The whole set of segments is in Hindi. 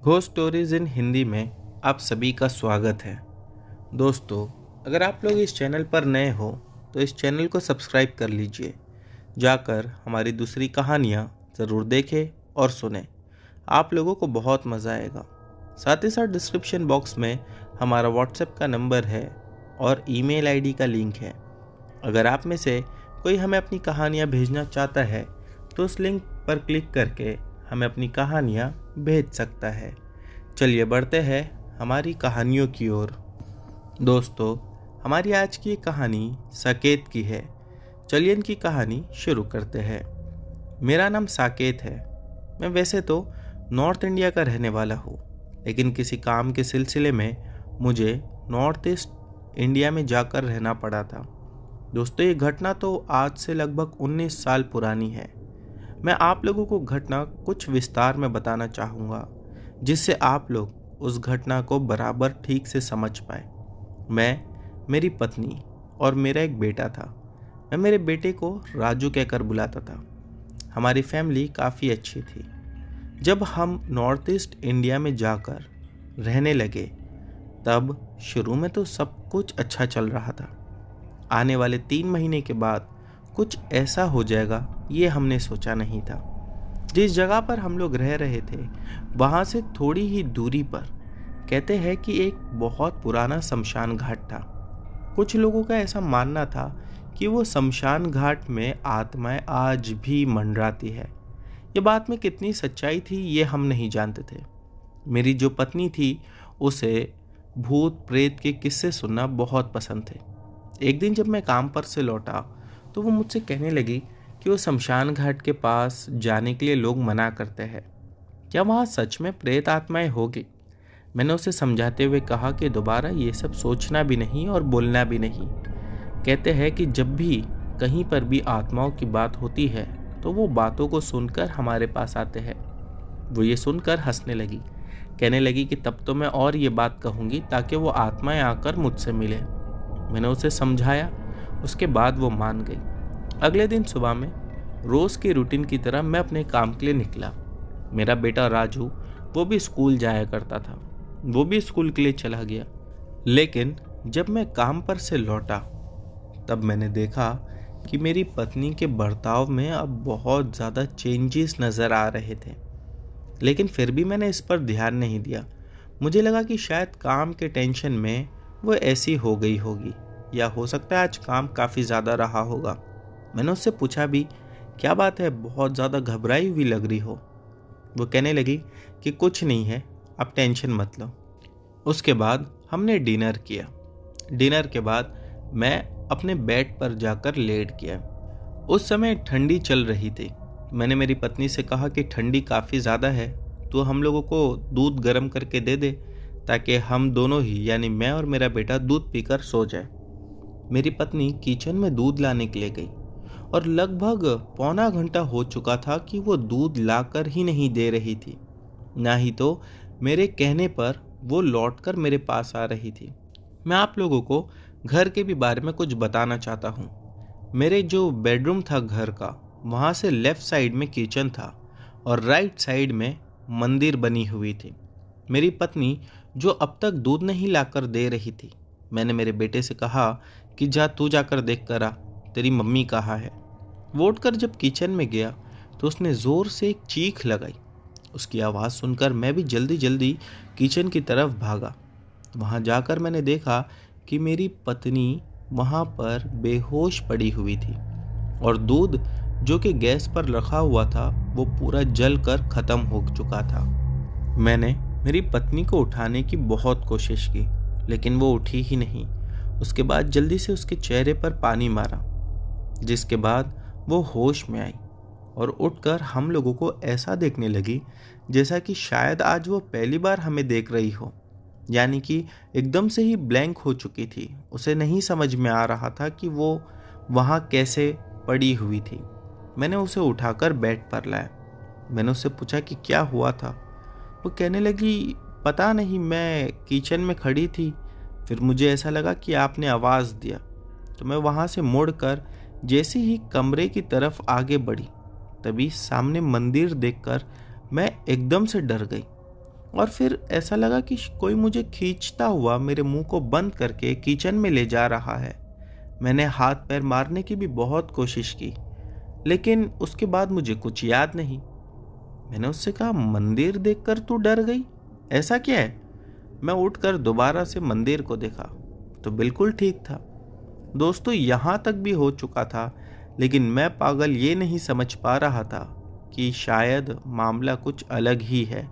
घोस्ट स्टोरीज इन हिंदी में आप सभी का स्वागत है। दोस्तों, अगर आप लोग इस चैनल पर नए हो तो इस चैनल को सब्सक्राइब कर लीजिए। जाकर हमारी दूसरी कहानियाँ ज़रूर देखें और सुनें। आप लोगों को बहुत मज़ा आएगा। साथ ही साथ डिस्क्रिप्शन बॉक्स में हमारा व्हाट्सएप का नंबर है और ईमेल आईडी का लिंक है। अगर आप में से कोई हमें अपनी कहानियाँ भेजना चाहता है तो उस लिंक पर क्लिक करके हमें अपनी कहानियाँ भेज सकता है। चलिए बढ़ते हैं हमारी कहानियों की ओर। दोस्तों, हमारी आज की कहानी साकेत की है। चलिए इनकी कहानी शुरू करते हैं। मेरा नाम साकेत है। मैं वैसे तो नॉर्थ इंडिया का रहने वाला हूँ, लेकिन किसी काम के सिलसिले में मुझे नॉर्थ ईस्ट इंडिया में जाकर रहना पड़ा था। दोस्तों, ये घटना तो आज से लगभग 19 साल पुरानी है। मैं आप लोगों को घटना कुछ विस्तार में बताना चाहूँगा, जिससे आप लोग उस घटना को बराबर ठीक से समझ पाए। मैं, मेरी पत्नी और मेरा एक बेटा था। मैं मेरे बेटे को राजू कहकर बुलाता था। हमारी फैमिली काफ़ी अच्छी थी। जब हम नॉर्थ ईस्ट इंडिया में जाकर रहने लगे तब शुरू में तो सब कुछ अच्छा चल रहा था। आने वाले 3 महीने के बाद कुछ ऐसा हो जाएगा ये हमने सोचा नहीं था। जिस जगह पर हम लोग रह रहे थे वहाँ से थोड़ी ही दूरी पर कहते हैं कि एक बहुत पुराना शमशान घाट था। कुछ लोगों का ऐसा मानना था कि वो शमशान घाट में आत्माएं आज भी मंडराती है। ये बात में कितनी सच्चाई थी ये हम नहीं जानते थे। मेरी जो पत्नी थी उसे भूत प्रेत के किस्से सुनना बहुत पसंद थे। एक दिन जब मैं काम पर से लौटा तो वो मुझसे कहने लगी कि वो शमशान घाट के पास जाने के लिए लोग मना करते हैं। क्या वहाँ सच में प्रेत आत्माएं होगी? मैंने उसे समझाते हुए कहा कि दोबारा ये सब सोचना भी नहीं और बोलना भी नहीं। कहते हैं कि जब भी कहीं पर भी आत्माओं की बात होती है तो वो बातों को सुनकर हमारे पास आते हैं। वो ये सुनकर हंसने लगी। कहने लगी कि तब तो मैं और ये बात कहूँगी ताकि वो आत्माएं आकर मुझसे मिले। मैंने उसे समझाया, उसके बाद वो मान गई। अगले दिन सुबह में रोज़ की रूटीन की तरह मैं अपने काम के लिए निकला। मेरा बेटा राजू वो भी स्कूल जाया करता था। वो भी स्कूल के लिए चला गया। लेकिन जब मैं काम पर से लौटा तब मैंने देखा कि मेरी पत्नी के बर्ताव में अब बहुत ज़्यादा चेंजेस नज़र आ रहे थे। लेकिन फिर भी मैंने इस पर ध्यान नहीं दिया। मुझे लगा कि शायद काम के टेंशन में वो ऐसी हो गई होगी, या हो सकता है आज काम काफ़ी ज़्यादा रहा होगा। मैंने उससे पूछा भी, क्या बात है, बहुत ज़्यादा घबराई हुई लग रही हो? वो कहने लगी कि कुछ नहीं है, आप टेंशन मत लो। उसके बाद हमने डिनर किया। डिनर के बाद मैं अपने बेड पर जाकर लेट गया। उस समय ठंडी चल रही थी। मैंने मेरी पत्नी से कहा कि ठंडी काफ़ी ज़्यादा है तो हम लोगों को दूध गर्म करके दे दे ताकि हम दोनों ही, यानी मैं और मेरा बेटा, दूध पीकर सो जाए। मेरी पत्नी किचन में दूध लाने के लिए गई और लगभग पौना घंटा हो चुका था कि वो दूध लाकर ही नहीं दे रही थी। ना ही तो मेरे कहने पर वो लौटकर मेरे पास आ रही थी। मैं आप लोगों को घर के भी बारे में कुछ बताना चाहता हूँ। मेरे जो बेडरूम था घर का, वहाँ से लेफ्ट साइड में किचन था और राइट साइड में मंदिर बनी हुई थी। मेरी पत्नी जो अब तक दूध नहीं लाकर दे रही थी, मैंने मेरे बेटे से कहा कि जा तू जाकर देख कर आ, तेरी मम्मी कहाँ है। वो उठकर जब किचन में गया तो उसने ज़ोर से एक चीख लगाई। उसकी आवाज़ सुनकर मैं भी जल्दी जल्दी किचन की तरफ भागा। वहाँ जाकर मैंने देखा कि मेरी पत्नी वहाँ पर बेहोश पड़ी हुई थी और दूध जो कि गैस पर रखा हुआ था वो पूरा जल कर ख़त्म हो चुका था। मैंने मेरी पत्नी को उठाने की बहुत कोशिश की, लेकिन वो उठी ही नहीं। उसके बाद जल्दी से उसके चेहरे पर पानी मारा, जिसके बाद वो होश में आई और उठकर हम लोगों को ऐसा देखने लगी जैसा कि शायद आज वो पहली बार हमें देख रही हो। यानी कि एकदम से ही ब्लैंक हो चुकी थी। उसे नहीं समझ में आ रहा था कि वो वहाँ कैसे पड़ी हुई थी। मैंने उसे उठाकर बेड पर लाया। मैंने उससे पूछा कि क्या हुआ था। वो कहने लगी, पता नहीं, मैं किचन में खड़ी थी, फिर मुझे ऐसा लगा कि आपने आवाज़ दिया तो मैं वहाँ से मुड़कर जैसे ही कमरे की तरफ आगे बढ़ी तभी सामने मंदिर देखकर मैं एकदम से डर गई। और फिर ऐसा लगा कि कोई मुझे खींचता हुआ मेरे मुंह को बंद करके किचन में ले जा रहा है। मैंने हाथ पैर मारने की भी बहुत कोशिश की, लेकिन उसके बाद मुझे कुछ याद नहीं। मैंने उससे कहा, मंदिर देखकर तू डर गई, ऐसा क्या है? मैं उठकर दोबारा से मंदिर को देखा तो बिल्कुल ठीक था। दोस्तों, यहाँ तक भी हो चुका था, लेकिन मैं पागल ये नहीं समझ पा रहा था कि शायद मामला कुछ अलग ही है।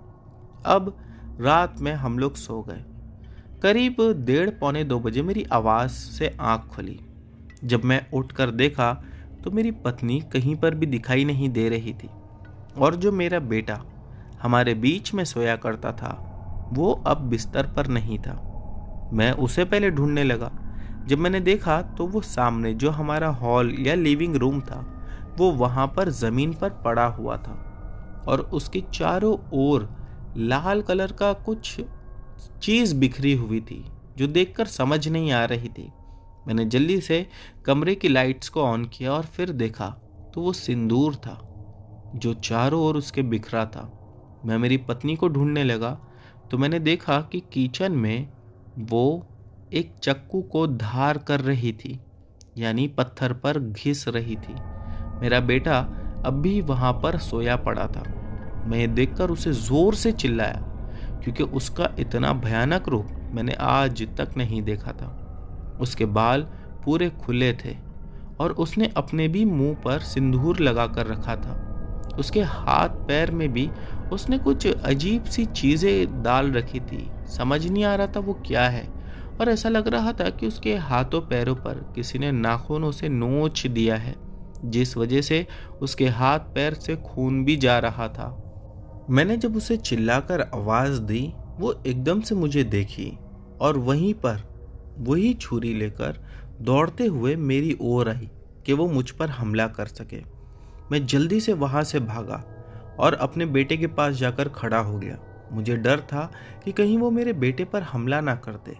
अब रात में हम लोग सो गए। करीब 1:30-2 बजे मेरी आवाज़ से आँख खुली। जब मैं उठकर देखा तो मेरी पत्नी कहीं पर भी दिखाई नहीं दे रही थी, और जो मेरा बेटा हमारे बीच में सोया करता था वो अब बिस्तर पर नहीं था। मैं उसे पहले ढूंढने लगा। जब मैंने देखा तो वो सामने जो हमारा हॉल या लिविंग रूम था वो वहाँ पर ज़मीन पर पड़ा हुआ था, और उसके चारों ओर लाल कलर का कुछ चीज़ बिखरी हुई थी जो देखकर समझ नहीं आ रही थी। मैंने जल्दी से कमरे की लाइट्स को ऑन किया और फिर देखा तो वो सिंदूर था जो चारों ओर उसके बिखरा था। मैं मेरी पत्नी को ढूंढने लगा तो मैंने देखा कि किचन में वो एक चाकू को धार कर रही थी, यानी पत्थर पर घिस रही थी। मेरा बेटा अब भी वहाँ पर सोया पड़ा था। मैं देखकर उसे जोर से चिल्लाया, क्योंकि उसका इतना भयानक रूप मैंने आज तक नहीं देखा था। उसके बाल पूरे खुले थे और उसने अपने भी मुंह पर सिंदूर लगा कर रखा था। उसके हाथ पैर में भी उसने कुछ अजीब सी चीज़ें डाल रखी थी। समझ नहीं आ रहा था वो क्या है, और ऐसा लग रहा था कि उसके हाथों पैरों पर किसी ने नाखूनों से नोच दिया है, जिस वजह से उसके हाथ पैर से खून भी जा रहा था। मैंने जब उसे चिल्लाकर आवाज़ दी, वो एकदम से मुझे देखी और वहीं पर वही छुरी लेकर दौड़ते हुए मेरी ओर आई कि वो मुझ पर हमला कर सके। मैं जल्दी से वहाँ से भागा और अपने बेटे के पास जाकर खड़ा हो गया। मुझे डर था कि कहीं वो मेरे बेटे पर हमला ना कर दे।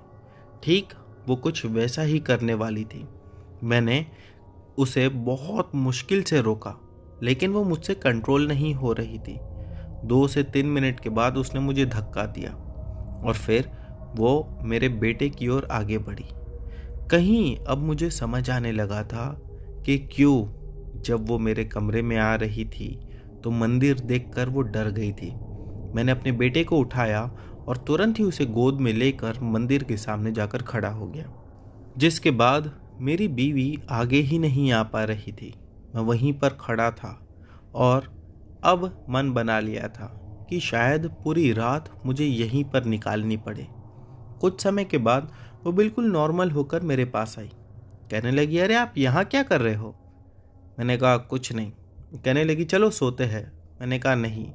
ठीक वो कुछ वैसा ही करने वाली थी। मैंने उसे बहुत मुश्किल से रोका, लेकिन वो मुझसे कंट्रोल नहीं हो रही थी। 2 से 3 मिनट के बाद उसने मुझे धक्का दिया और फिर वो मेरे बेटे की ओर आगे बढ़ी। कहीं अब मुझे समझ आने लगा था कि क्यों जब वो मेरे कमरे में आ रही थी तो मंदिर देखकर वो डर गई थी। मैंने अपने बेटे को उठाया और तुरंत ही उसे गोद में लेकर मंदिर के सामने जाकर खड़ा हो गया, जिसके बाद मेरी बीवी आगे ही नहीं आ पा रही थी। मैं वहीं पर खड़ा था और अब मन बना लिया था कि शायद पूरी रात मुझे यहीं पर निकालनी पड़े। कुछ समय के बाद वो बिल्कुल नॉर्मल होकर मेरे पास आई। कहने लगी, अरे आप यहाँ क्या कर रहे हो? मैंने कहा, कुछ नहीं। कहने लगी, चलो सोते हैं। मैंने कहा, नहीं,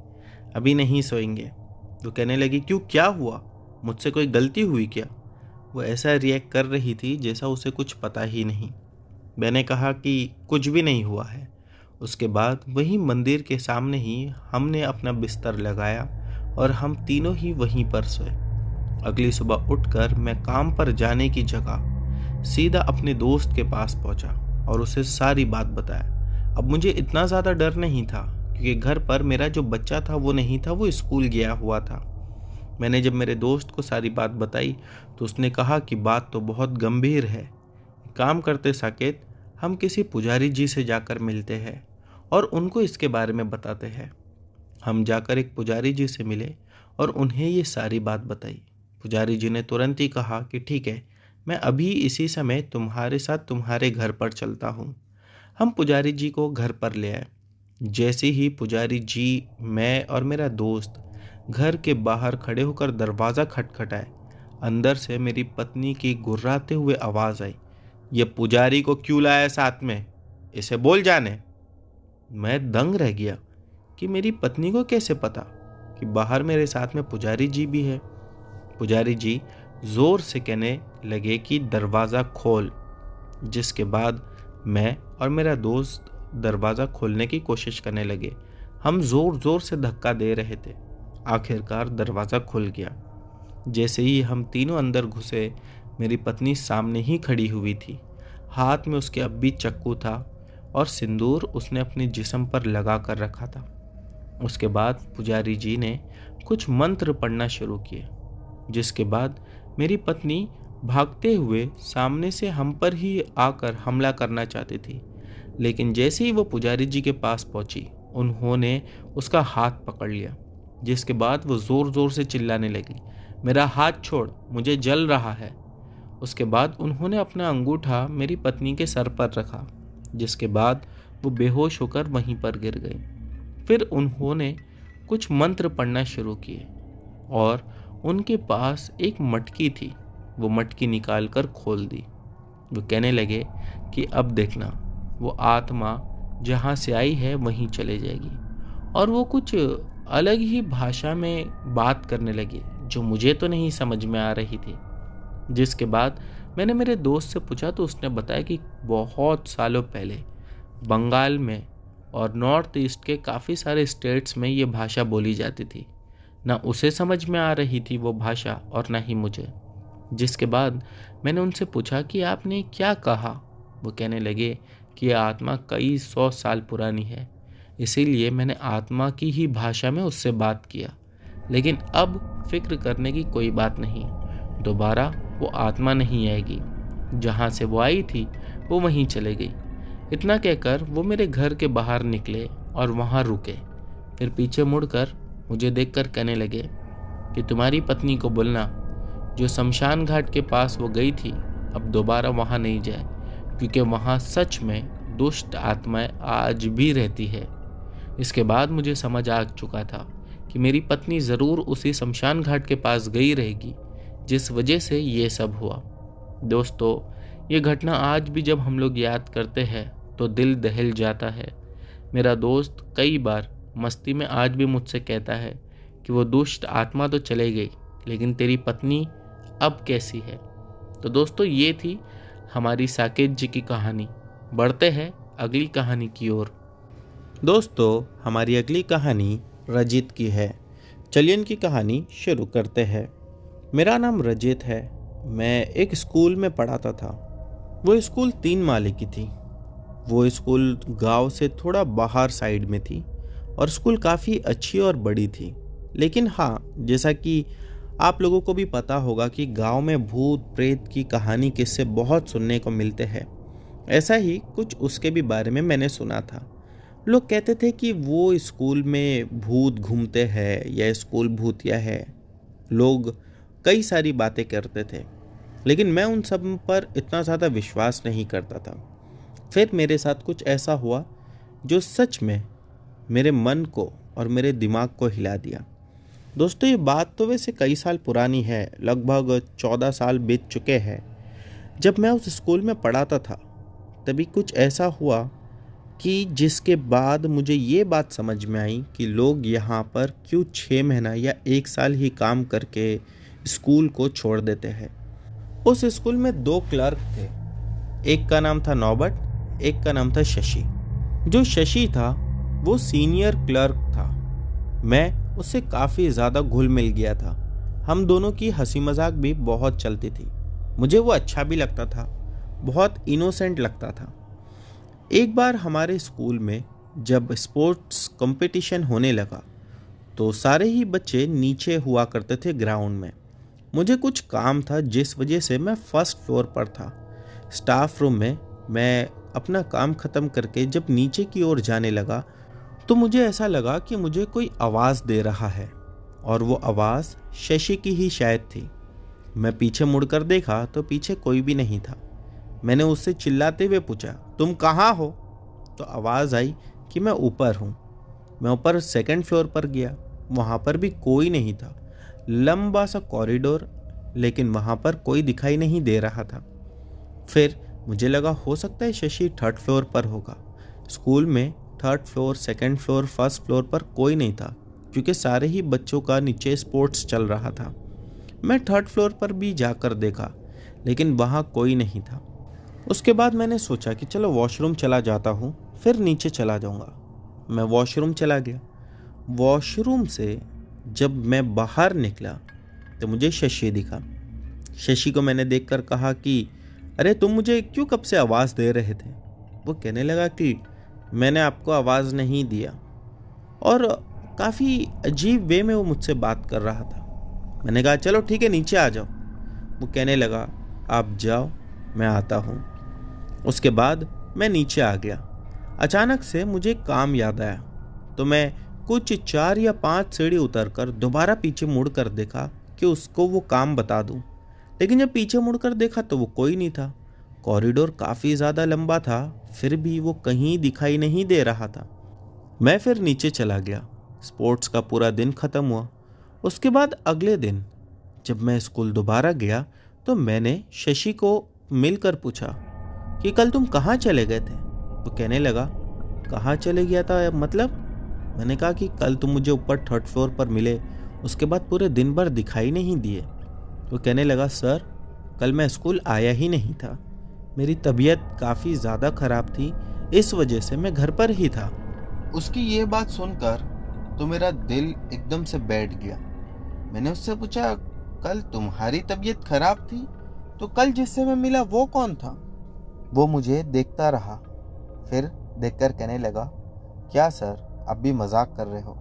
अभी नहीं सोएंगे। तो कहने लगी, क्यों, क्या हुआ? मुझसे कोई गलती हुई क्या? वो ऐसा रिएक्ट कर रही थी जैसा उसे कुछ पता ही नहीं। मैंने कहा कि कुछ भी नहीं हुआ है। उसके बाद वही मंदिर के सामने ही हमने अपना बिस्तर लगाया और हम तीनों ही वहीं पर सोए। अगली सुबह उठकर मैं काम पर जाने की जगह सीधा अपने दोस्त के पास पहुंचा और उसे सारी बात बताया। अब मुझे इतना ज़्यादा डर नहीं था, क्योंकि घर पर मेरा जो बच्चा था वो नहीं था, वो स्कूल गया हुआ था। मैंने जब मेरे दोस्त को सारी बात बताई तो उसने कहा कि बात तो बहुत गंभीर है। काम करते साकेत, हम किसी पुजारी जी से जाकर मिलते हैं और उनको इसके बारे में बताते हैं। हम जाकर एक पुजारी जी से मिले और उन्हें ये सारी बात बताई। पुजारी जी ने तुरंत ही कहा कि ठीक है, मैं अभी इसी समय तुम्हारे साथ तुम्हारे घर पर चलता हूँ। हम पुजारी जी को घर पर ले आए। जैसे ही पुजारी जी, मैं और मेरा दोस्त घर के बाहर खड़े होकर दरवाज़ा खटखटाए, अंदर से मेरी पत्नी की गुर्राते हुए आवाज़ आई, ये पुजारी को क्यों लाया साथ में? इसे बोल जाने। मैं दंग रह गया कि मेरी पत्नी को कैसे पता कि बाहर मेरे साथ में पुजारी जी भी है। पुजारी जी जोर से कहने लगे कि दरवाज़ा खोल, जिसके बाद मैं और मेरा दोस्त दरवाज़ा खोलने की कोशिश करने लगे। हम ज़ोर ज़ोर से धक्का दे रहे थे। आखिरकार दरवाज़ा खुल गया। जैसे ही हम तीनों अंदर घुसे, मेरी पत्नी सामने ही खड़ी हुई थी। हाथ में उसके अब भी चाकू था और सिंदूर उसने अपने जिस्म पर लगा कर रखा था। उसके बाद पुजारी जी ने कुछ मंत्र पढ़ना शुरू किए, जिसके बाद मेरी पत्नी भागते हुए सामने से हम पर ही आकर हमला करना चाहती थी। लेकिन जैसे ही वो पुजारी जी के पास पहुंची, उन्होंने उसका हाथ पकड़ लिया, जिसके बाद वो ज़ोर ज़ोर से चिल्लाने लगी, मेरा हाथ छोड़, मुझे जल रहा है। उसके बाद उन्होंने अपना अंगूठा मेरी पत्नी के सर पर रखा, जिसके बाद वो बेहोश होकर वहीं पर गिर गई। फिर उन्होंने कुछ मंत्र पढ़ना शुरू किए और उनके पास एक मटकी थी, वो मटकी निकाल कर खोल दी। वो कहने लगे कि अब देखना, वो आत्मा जहाँ से आई है वहीं चले जाएगी। और वो कुछ अलग ही भाषा में बात करने लगे, जो मुझे तो नहीं समझ में आ रही थी। जिसके बाद मैंने मेरे दोस्त से पूछा तो उसने बताया कि बहुत सालों पहले बंगाल में और नॉर्थ ईस्ट के काफ़ी सारे स्टेट्स में ये भाषा बोली जाती थी। ना उसे समझ में आ रही थी वो भाषा और ना ही मुझे। जिसके बाद मैंने उनसे पूछा कि आपने क्या कहा। वो कहने लगे कि यह आत्मा कई 100 साल पुरानी है, इसीलिए मैंने आत्मा की ही भाषा में उससे बात किया। लेकिन अब फिक्र करने की कोई बात नहीं, दोबारा वो आत्मा नहीं आएगी, जहाँ से वो आई थी वो वहीं चले गई। इतना कहकर वो मेरे घर के बाहर निकले और वहाँ रुके। फिर पीछे मुड़कर मुझे देखकर कहने लगे कि तुम्हारी पत्नी को बोलना, जो शमशान घाट के पास वो गई थी, अब दोबारा वहाँ नहीं जाए, क्योंकि वहाँ सच में दुष्ट आत्माएं आज भी रहती है। इसके बाद मुझे समझ आ चुका था कि मेरी पत्नी ज़रूर उसी शमशान घाट के पास गई रहेगी, जिस वजह से ये सब हुआ। दोस्तों, ये घटना आज भी जब हम लोग याद करते हैं तो दिल दहल जाता है। मेरा दोस्त कई बार मस्ती में आज भी मुझसे कहता है कि वो दुष्ट आत्मा तो चले गई, लेकिन तेरी पत्नी अब कैसी है। तो दोस्तों, ये थी हमारी साकेत जी की कहानी। बढ़ते हैं अगली कहानी की ओर। दोस्तों, हमारी अगली कहानी रजित की है। चलिए इनकी कहानी शुरू करते हैं। मेरा नाम रजित है। मैं एक स्कूल में पढ़ाता था। वो स्कूल 3 माले की थी। वो स्कूल गांव से थोड़ा बाहर साइड में थी और स्कूल काफ़ी अच्छी और बड़ी थी। लेकिन हाँ, जैसा कि आप लोगों को भी पता होगा कि गांव में भूत प्रेत की कहानी किस्से बहुत सुनने को मिलते हैं। ऐसा ही कुछ उसके भी बारे में मैंने सुना था। लोग कहते थे कि वो स्कूल में भूत घूमते हैं या स्कूल भूतिया है। लोग कई सारी बातें करते थे, लेकिन मैं उन सब पर इतना ज़्यादा विश्वास नहीं करता था। फिर मेरे साथ कुछ ऐसा हुआ जो सच में मेरे मन को और मेरे दिमाग को हिला दिया। दोस्तों, ये बात तो वैसे कई साल पुरानी है, लगभग 14 साल बीत चुके हैं। जब मैं उस स्कूल में पढ़ाता था, तभी कुछ ऐसा हुआ कि जिसके बाद मुझे ये बात समझ में आई कि लोग यहाँ पर क्यों 6 महीना या 1 साल ही काम करके स्कूल को छोड़ देते हैं। उस स्कूल में 2 क्लर्क थे। एक का नाम था नौबत, एक का नाम था शशि। जो शशि था वो सीनियर क्लर्क था। मैं उससे काफ़ी ज़्यादा घुल मिल गया था। हम दोनों की हंसी मजाक भी बहुत चलती थी। मुझे वो अच्छा भी लगता था, बहुत इनोसेंट लगता था। एक बार हमारे स्कूल में जब स्पोर्ट्स कंपटीशन होने लगा तो सारे ही बच्चे नीचे हुआ करते थे ग्राउंड में। मुझे कुछ काम था, जिस वजह से मैं फर्स्ट फ्लोर पर था। स्टाफ रूम में मैं अपना काम ख़त्म करके जब नीचे की ओर जाने लगा तो मुझे ऐसा लगा कि मुझे कोई आवाज़ दे रहा है, और वो आवाज़ शशि की ही शायद थी। मैं पीछे मुड़कर देखा तो पीछे कोई भी नहीं था। मैंने उससे चिल्लाते हुए पूछा, तुम कहाँ हो? तो आवाज़ आई कि मैं ऊपर हूँ। मैं ऊपर 2nd फ्लोर पर गया, वहाँ पर भी कोई नहीं था। लंबा सा कॉरिडोर, लेकिन वहाँ पर कोई दिखाई नहीं दे रहा था। फिर मुझे लगा हो सकता है शशि 3rd फ्लोर पर होगा। स्कूल में 3rd floor, 2nd floor, 1st floor पर कोई नहीं था, क्योंकि सारे ही बच्चों का नीचे स्पोर्ट्स चल रहा था। मैं 3rd फ्लोर पर भी जाकर देखा, लेकिन वहाँ कोई नहीं था। उसके बाद मैंने सोचा कि चलो वॉशरूम चला जाता हूँ, फिर नीचे चला जाऊँगा। मैं वॉशरूम चला गया। वॉशरूम से जब मैं बाहर निकला तो मुझे शशि दिखा। शशि को मैंने देखकर कहा कि अरे तुम मुझे क्यों कब से आवाज़ दे रहे थे? वो कहने लगा कि मैंने आपको आवाज़ नहीं दिया। और काफ़ी अजीब वे में वो मुझसे बात कर रहा था। मैंने कहा चलो ठीक है, नीचे आ जाओ। वो कहने लगा आप जाओ, मैं आता हूँ। उसके बाद मैं नीचे आ गया। अचानक से मुझे काम याद आया, तो मैं कुछ 4 या 5 सीढ़ी उतरकर दोबारा पीछे मुड़कर देखा कि उसको वो काम बता दूं। लेकिन जब पीछे मुड़कर देखा तो वो कोई नहीं था। कॉरिडोर काफ़ी ज़्यादा लंबा था, फिर भी वो कहीं दिखाई नहीं दे रहा था। मैं फिर नीचे चला गया। स्पोर्ट्स का पूरा दिन ख़त्म हुआ। उसके बाद अगले दिन जब मैं स्कूल दोबारा गया तो मैंने शशि को मिलकर पूछा कि कल तुम कहाँ चले गए थे। वो कहने लगा कहाँ चले गया था मतलब? मैंने कहा कि कल तुम मुझे ऊपर 3rd फ्लोर पर मिले, उसके बाद पूरे दिन भर दिखाई नहीं दिए। वो कहने लगा सर, कल मैं स्कूल आया ही नहीं था। मेरी तबीयत काफ़ी ज़्यादा ख़राब थी, इस वजह से मैं घर पर ही था। उसकी ये बात सुनकर तो मेरा दिल एकदम से बैठ गया। मैंने उससे पूछा कल तुम्हारी तबीयत खराब थी तो कल जिससे मैं मिला वो कौन था? वो मुझे देखता रहा, फिर देखकर कहने लगा क्या सर, अब भी मजाक कर रहे हो?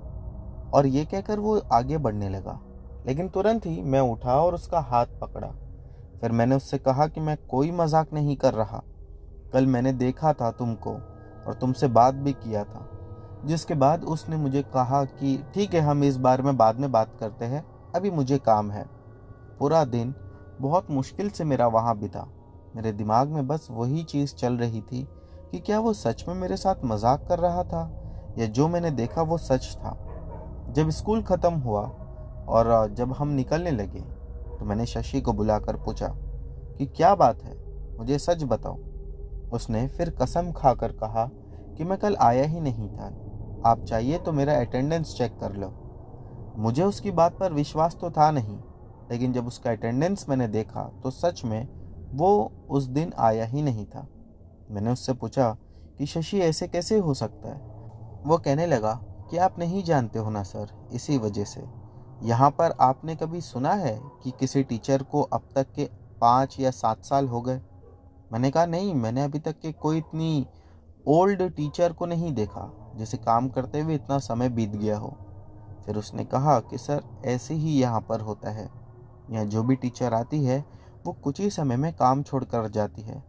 और ये कहकर वो आगे बढ़ने लगा, लेकिन तुरंत ही मैं उठा और उसका हाथ पकड़ा। फिर मैंने उससे कहा कि मैं कोई मजाक नहीं कर रहा। कल मैंने देखा था तुमको और तुमसे बात भी किया था। जिसके बाद उसने मुझे कहा कि ठीक है, हम इस बारे में बाद में बात करते हैं, अभी मुझे काम है। पूरा दिन बहुत मुश्किल से मेरा वहाँ बीता। मेरे दिमाग में बस वही चीज़ चल रही थी कि क्या वो सच में मेरे साथ मजाक कर रहा था या जो मैंने देखा वो सच था। जब स्कूल ख़त्म हुआ और जब हम निकलने लगे तो मैंने शशि को बुलाकर पूछा कि क्या बात है, मुझे सच बताओ। उसने फिर कसम खाकर कहा कि मैं कल आया ही नहीं था, आप चाहिए तो मेरा अटेंडेंस चेक कर लो। मुझे उसकी बात पर विश्वास तो था नहीं, लेकिन जब उसका अटेंडेंस मैंने देखा तो सच में वो उस दिन आया ही नहीं था। मैंने उससे पूछा कि शशि ऐसे कैसे हो सकता है? वो कहने लगा कि आप नहीं जानते हो ना सर, इसी वजह से। यहाँ पर आपने कभी सुना है कि किसी टीचर को अब तक के 5 या 7 साल हो गए? मैंने कहा नहीं, मैंने अभी तक के कोई इतनी ओल्ड टीचर को नहीं देखा जिसे काम करते हुए इतना समय बीत गया हो। फिर उसने कहा कि सर ऐसे ही यहाँ पर होता है, यहाँ जो भी टीचर आती है वो कुछ ही समय में काम छोड़ कर जाती है।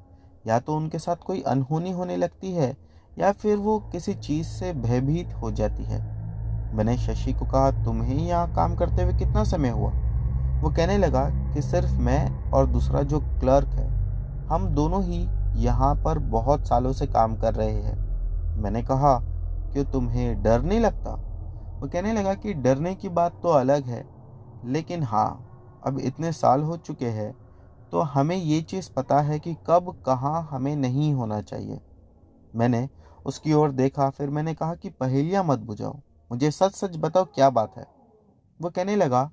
या तो उनके साथ कोई अनहोनी होने लगती है या फिर वो किसी चीज़ से भयभीत हो जाती है। मैंने शशि को कहा तुम्हें यहाँ काम करते हुए कितना समय हुआ? वो कहने लगा कि सिर्फ मैं और दूसरा जो क्लर्क है, हम दोनों ही यहाँ पर बहुत सालों से काम कर रहे हैं। मैंने कहा कि तुम्हें डर नहीं लगता? वो कहने लगा कि डरने की बात तो अलग है, लेकिन हाँ, अब इतने साल हो चुके हैं तो हमें ये चीज़ पता है कि कब कहाँ हमें नहीं होना चाहिए। मैंने उसकी ओर देखा, फिर मैंने कहा कि पहेलियाँ मत बुझाओ, मुझे सच सच बताओ क्या बात है। वो कहने लगा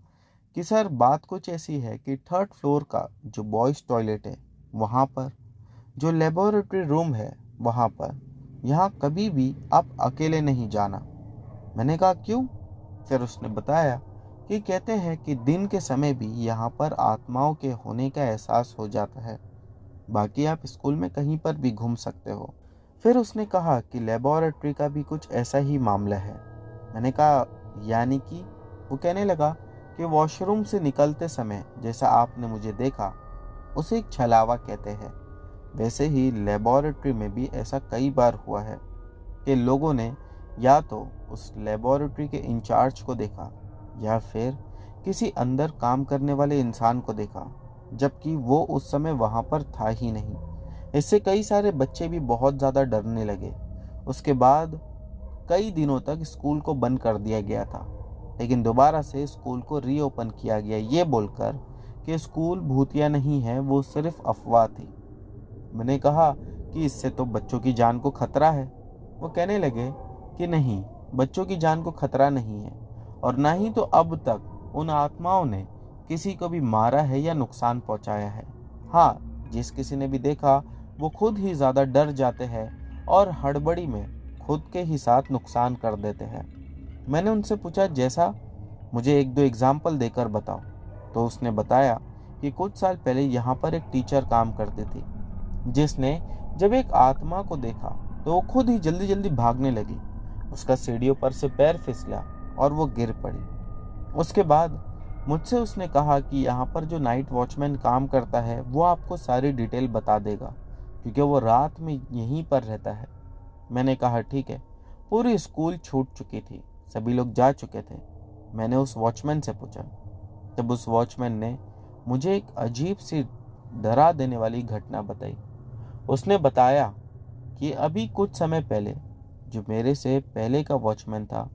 कि सर बात कुछ ऐसी है कि 3rd फ्लोर का जो बॉयज़ टॉयलेट है वहाँ पर, जो लेबोरेटरी रूम है वहाँ पर, यहाँ कभी भी आप अकेले नहीं जाना। मैंने कहा क्यों? फिर उसने बताया कि कहते हैं कि दिन के समय भी यहाँ पर आत्माओं के होने का एहसास हो जाता है, बाकी आप स्कूल में कहीं पर भी घूम सकते हो। फिर उसने कहा कि लेबोरेटरी का भी कुछ ऐसा ही मामला है। मैंने कहा यानी कि? वो कहने लगा कि वॉशरूम से निकलते समय जैसा आपने मुझे देखा उसे एक छलावा कहते हैं, वैसे ही लेबोरेटरी में भी ऐसा कई बार हुआ है कि लोगों ने या तो उस लेबोरेटरी के इंचार्ज को देखा या फिर किसी अंदर काम करने वाले इंसान को देखा, जबकि वो उस समय वहाँ पर था ही नहीं। इससे कई सारे बच्चे भी बहुत ज़्यादा डरने लगे। उसके बाद कई दिनों तक स्कूल को बंद कर दिया गया था, लेकिन दोबारा से स्कूल को रीओपन किया गया ये बोलकर कि स्कूल भूतिया नहीं है, वो सिर्फ अफवाह थी। मैंने कहा कि इससे तो बच्चों की जान को खतरा है। वो कहने लगे कि नहीं, बच्चों की जान को खतरा नहीं है, और ना ही तो अब तक उन आत्माओं ने किसी को भी मारा है या नुकसान पहुंचाया है। हाँ, जिस किसी ने भी देखा वो खुद ही ज़्यादा डर जाते हैं और हड़बड़ी में खुद के ही साथ नुकसान कर देते हैं। मैंने उनसे पूछा जैसा, मुझे 1-2 एग्जाम्पल देकर बताओ। तो उसने बताया कि कुछ साल पहले यहाँ पर एक टीचर काम करती थी, जिसने जब एक आत्मा को देखा तो वो खुद ही जल्दी जल्दी भागने लगी। उसका सीढ़ियों पर से पैर फिसला और वो गिर पड़ी। उसके बाद मुझसे उसने कहा कि यहाँ पर जो नाइट वॉचमैन काम करता है वो आपको सारी डिटेल बता देगा, क्योंकि वो रात में यहीं पर रहता है। मैंने कहा ठीक है। पूरी स्कूल छूट चुकी थी, सभी लोग जा चुके थे। मैंने उस वॉचमैन से पूछा। तब उस वॉचमैन ने मुझे एक अजीब सी डरा देने वाली घटना बताई। उसने बताया कि अभी कुछ समय पहले जो मेरे से पहले का वॉचमैन था,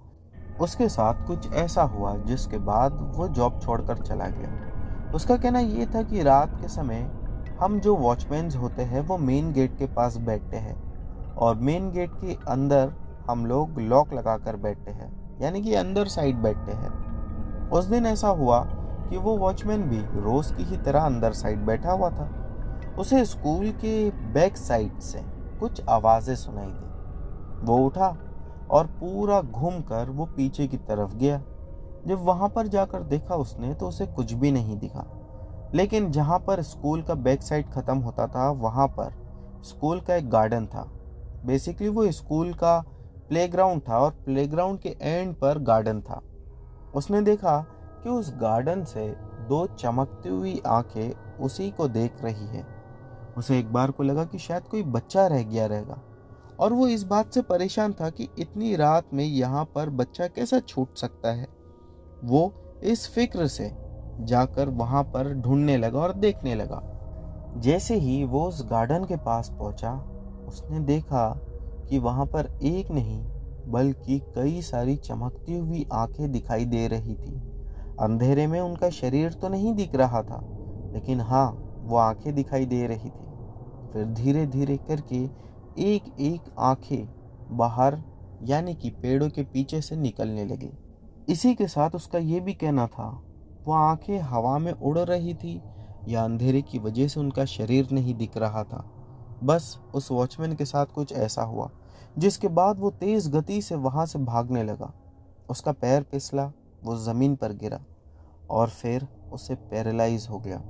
उसके साथ कुछ ऐसा हुआ जिसके बाद वो जॉब छोड़कर चला गया। उसका कहना ये था कि रात के समय हम जो वॉचमैन्स होते हैं वो मेन गेट के पास बैठते हैं और मेन गेट के अंदर हम लोग लॉक लगा कर बैठते हैं, यानी कि अंदर साइड बैठते हैं। उस दिन ऐसा हुआ कि वो वॉचमैन भी रोज की ही तरह अंदर साइड बैठा हुआ था। उसे स्कूल के बैक साइड से कुछ आवाज़ें सुनाई दी। वो उठा और पूरा घूमकर वो पीछे की तरफ गया। जब वहां पर जाकर देखा उसने तो उसे कुछ भी नहीं दिखा, लेकिन जहां पर स्कूल का बैक साइड खत्म होता था वहां पर स्कूल का एक गार्डन था। बेसिकली वो स्कूल का प्लेग्राउंड था और प्लेग्राउंड के एंड पर गार्डन था। उसने देखा कि उस गार्डन से दो चमकती हुई आंखें उसी को देख रही है। उसे एक बार को लगा कि शायद कोई बच्चा रह गया रहेगा और वो इस बात से परेशान था कि इतनी रात में यहाँ पर बच्चा कैसा छूट सकता है। वो इस फिक्र से जाकर वहां पर ढूंढने लगा और देखने लगा। जैसे ही वो उस गार्डन के पास पहुंचा, उसने देखा कि वहां पर एक नहीं बल्कि कई सारी चमकती हुई आंखें दिखाई दे रही थी। अंधेरे में उनका शरीर तो नहीं दिख रहा था, लेकिन हाँ, वो आंखें दिखाई दे रही थी। फिर धीरे धीरे करके एक एक आंखें बाहर, यानी कि पेड़ों के पीछे से निकलने लगी। इसी के साथ उसका ये भी कहना था, वो आंखें हवा में उड़ रही थी या अंधेरे की वजह से उनका शरीर नहीं दिख रहा था। बस उस वॉचमैन के साथ कुछ ऐसा हुआ जिसके बाद वो तेज गति से वहां से भागने लगा। उसका पैर फिसला, वो जमीन पर गिरा और फिर उसे पैरालाइज हो गया।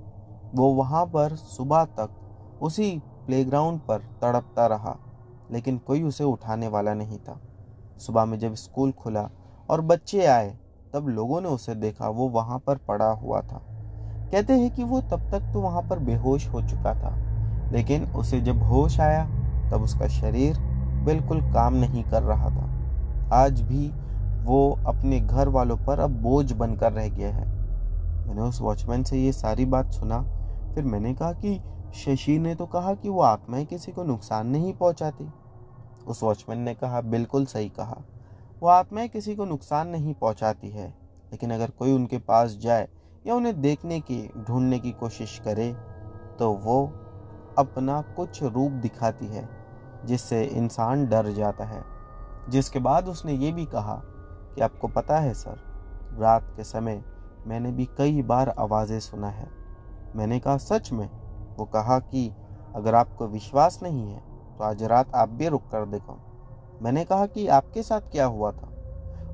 वो वहां पर सुबह तक उसी प्लेग्राउंड पर तड़पता रहा, लेकिन कोई उसे उठाने वाला नहीं था। सुबह में जब स्कूल खुला और बच्चे आए तब लोगों ने उसे देखा, वो वहां पर पड़ा हुआ था। कहते हैं कि वो तब तक तो वहां पर बेहोश हो चुका था, लेकिन उसे जब होश आया तब उसका शरीर बिल्कुल काम नहीं कर रहा था। आज भी वो अपने घर वालों पर अब बोझ बनकर रह गया है। मैंने उस वॉचमैन से ये सारी बात सुना। फिर मैंने कहा कि शशि ने तो कहा कि वो आत्माएं किसी को नुकसान नहीं पहुंचाती। उस वॉचमैन ने कहा, बिल्कुल सही कहा, वो आत्माएं किसी को नुकसान नहीं पहुंचाती है, लेकिन अगर कोई उनके पास जाए या उन्हें देखने की ढूंढने की कोशिश करे तो वो अपना कुछ रूप दिखाती है जिससे इंसान डर जाता है। जिसके बाद उसने ये भी कहा कि आपको पता है सर, रात के समय मैंने भी कई बार आवाज़ें सुना है। मैंने कहा सच में? वो कहा कि अगर आपको विश्वास नहीं है तो आज रात आप भी रुक कर देखो। मैंने कहा कि आपके साथ क्या हुआ था?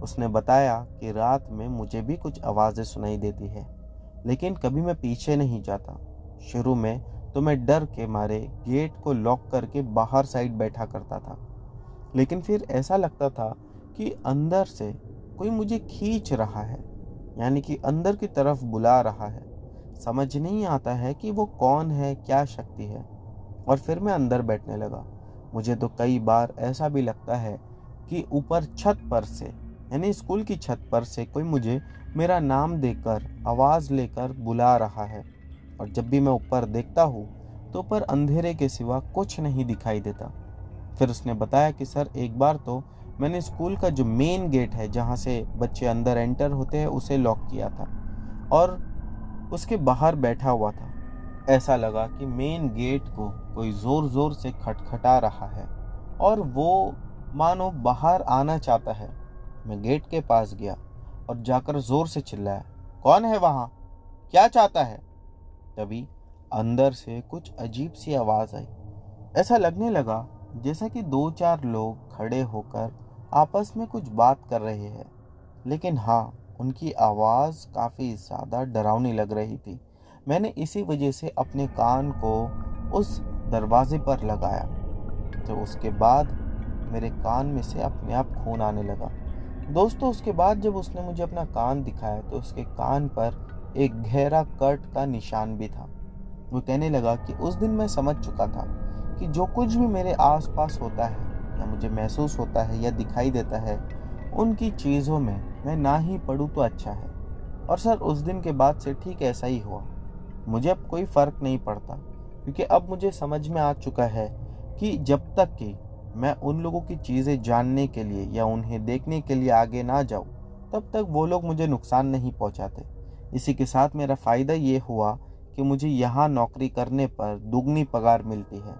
उसने बताया कि रात में मुझे भी कुछ आवाज़ें सुनाई देती है, लेकिन कभी मैं पीछे नहीं जाता। शुरू में तो मैं डर के मारे गेट को लॉक करके बाहर साइड बैठा करता था, लेकिन फिर ऐसा लगता था कि अंदर से कोई मुझे खींच रहा है, यानी कि अंदर की तरफ बुला रहा है। समझ नहीं आता है कि वो कौन है, क्या शक्ति है। और फिर मैं अंदर बैठने लगा। मुझे तो कई बार ऐसा भी लगता है कि ऊपर छत पर से, यानी स्कूल की छत पर से कोई मुझे मेरा नाम देकर आवाज़ लेकर बुला रहा है। और जब भी मैं ऊपर देखता हूँ तो ऊपर अंधेरे के सिवा कुछ नहीं दिखाई देता। फिर उसने बताया कि सर, एक बार तो मैंने स्कूल का जो मेन गेट है जहाँ से बच्चे अंदर एंटर होते हैं उसे लॉक किया था और उसके बाहर बैठा हुआ था। ऐसा लगा कि मेन गेट को कोई जोर जोर से खटखटा रहा है और वो मानो बाहर आना चाहता है। मैं गेट के पास गया और जाकर जोर से चिल्लाया, कौन है वहाँ, क्या चाहता है? तभी अंदर से कुछ अजीब सी आवाज़ आई। ऐसा लगने लगा जैसा कि 2-4 लोग खड़े होकर आपस में कुछ बात कर रहे हैं, लेकिन हाँ, उनकी आवाज़ काफ़ी ज़्यादा डरावनी लग रही थी। मैंने इसी वजह से अपने कान को उस दरवाजे पर लगाया, तो उसके बाद मेरे कान में से अपने आप खून आने लगा। दोस्तों उसके बाद जब उसने मुझे अपना कान दिखाया तो उसके कान पर एक गहरा कट का निशान भी था। वो कहने लगा कि उस दिन मैं समझ चुका था कि जो कुछ भी मेरे आसपास होता है या मुझे महसूस होता है या दिखाई देता है, उनकी चीज़ों में मैं ना ही पढ़ूँ तो अच्छा है। और सर उस दिन के बाद से ठीक ऐसा ही हुआ। मुझे अब कोई फ़र्क नहीं पड़ता, क्योंकि अब मुझे समझ में आ चुका है कि जब तक कि मैं उन लोगों की चीज़ें जानने के लिए या उन्हें देखने के लिए आगे ना जाऊँ, तब तक वो लोग मुझे नुकसान नहीं पहुँचाते। इसी के साथ मेरा फ़ायदा ये हुआ कि मुझे यहाँ नौकरी करने पर दुगनी पगार मिलती है।